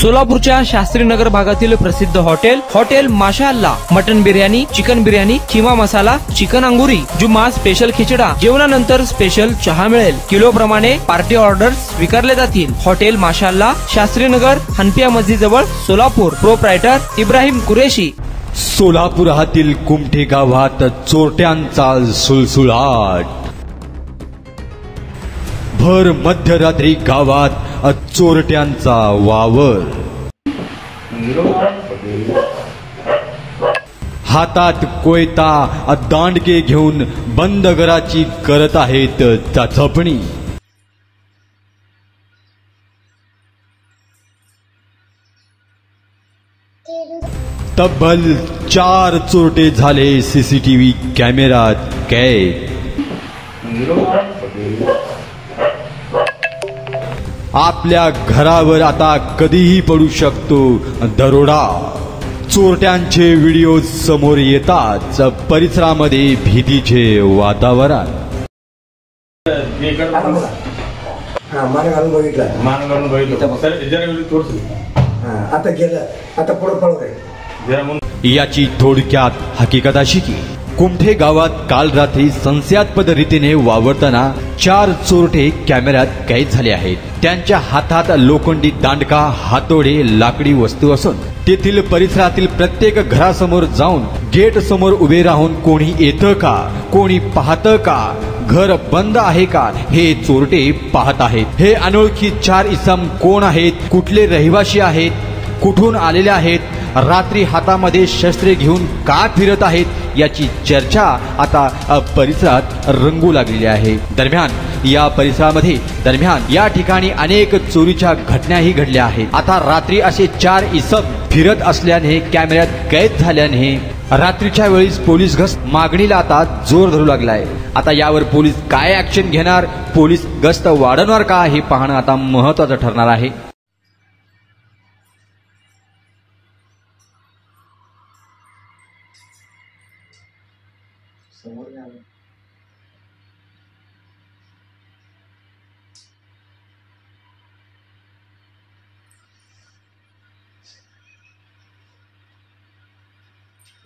सोलापूरच्या शास्त्रीनगर भागातील प्रसिद्ध hotel Mashaallah mutton biryani, chicken biryani, keema masala, chicken अंगुरी, जुम्मा स्पेशल खिचडा, जेवणानंतर स्पेशल चहा मिळेल। किलो प्रमाणे पार्टी ऑर्डर्स स्वीकारले जातील। हॉटेल माशाअल्ला, शास्त्रीनगर, हनपिया मस्जिद जवळ, सोलापूर। प्रोप्रायटर इब्राहिम कुरेशी। सोलापुरातील कुमठे गावात चोरट्यांचा सुळसुळाट। भर मध्यरात्री गावात चोरट्यांचा वावर। हातात कोयता दांडके घेऊन बंद घराची करत आहेत चाचपणी। तब्बल 4 चोरटे झाले सीसीटीव्ही कॅमेऱ्यात कैद। आपल्या घरावर आता कधीही पडू शकतो दरोडा। चोरट्यांचे व्हिडिओ समोर येताच परिसरामध्ये भीतीचे वातावरण। मान घालून बघितलं आता गेलं, आता पुढे पळतंय। याची थोडक्यात हकीकत अशी की कुमठे गावात काल रात्री संशयास्पद रीतीने वावरताना 4 चोरटे कॅमेऱ्यात कैद झाले आहेत। त्यांच्या हातात लोखंडी दांडका, हातोडे, लाकडी वस्तू असून तेथील परिसरातील प्रत्येक घरासमोर जाऊन गेट समोर उभे राहून कोणी येतं का, कोणी पाहतं का, घर बंद आहे का हे चोरटे पाहत आहेत। हे अनोळखी 4 इसम कोण आहेत, कुठले रहिवासी आहेत, कुठून आलेले आहेत, रात्री हातामध्ये शस्त्रे घेऊन का फिरत आहेत याची चर्चा आता परिसरात रंगू लागलेली आहे। दरम्यान या ठिकाणी अनेक चोरीच्या घटनाही घडल्या आहेत। आता रात्री असे 4 इसम फिरत असल्याने, कॅमेऱ्यात कैद झाल्याने रात्रीच्या वेळीच पोलीस गस्त मागणीला आता जोर धरू लागलाय। आता यावर पोलीस काय ऍक्शन घेणार, पोलीस गस्त वाढवणार का हे पाहणं आता महत्त्वाचं ठरणार आहे।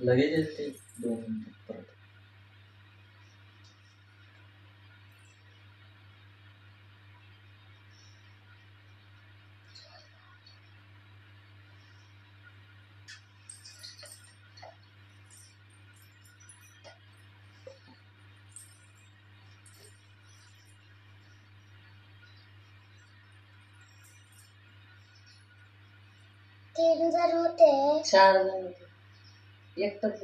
लगेच येते 2 मिनिटात परत। तीन जण होते, 4 जण होते, एकटाच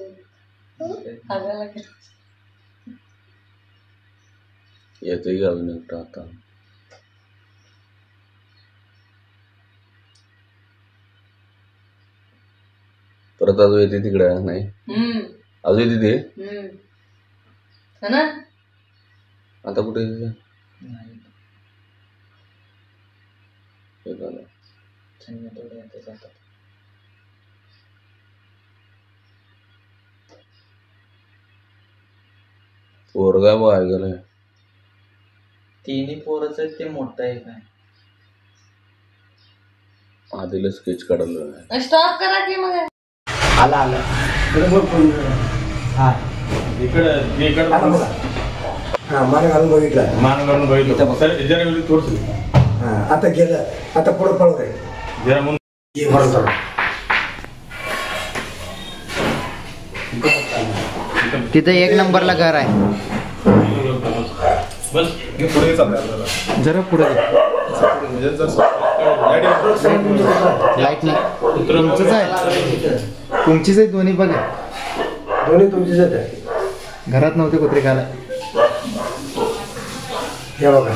सांगायला येतोय का अजून एकटा आता? परत अजून येते तिकडे नाही? अजून येते ते ना? आता कुठे येते? पोरगा बघ गेलाय। 3 पोरच आहेत, ते मोठं आहे काय? आधीला स्केच काढलं। स्टॉप करा की मग। आला मान घालून बघितलं आता गेलं, आता पुढे पळतंय। तिथे 1 नंबरला घर आहे। जरा पुढे लाईट नाही, तुमचंच आहे, तुमचीच आहे दोन्ही बघा, दोन्ही तुमचीच आहेत। घरात नव्हते कुत्रे खायला। हे बघा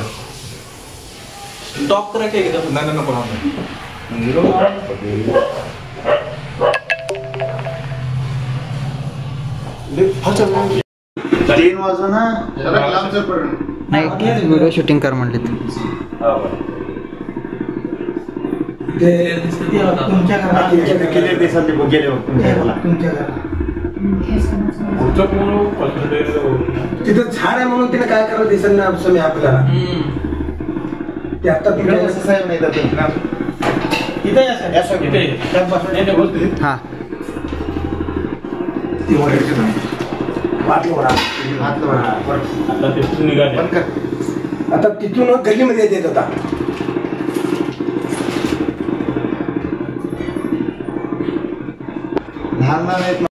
स्टॉप करा की एकदम नको 3 वाजून नाही व्हिडिओ शूटिंग कर म्हणले तुमच्या घरात किती दिवसांनी गेले तुमच्या घरात तिथं झाड आहे म्हणून तिला काय करायला दिसत नाही आपल्याला ते आता साहेब नाही इथे या साहेब. इथे. त्यात बसून येते बोलतोय. हा ती ओरडायची नाही. आतलं ओरडा. आतलं ओरडा. बरं. आता तिथून निघाले. बंद कर. आता तिथून गल्लीमध्ये येत होता. लहान लहान आहेत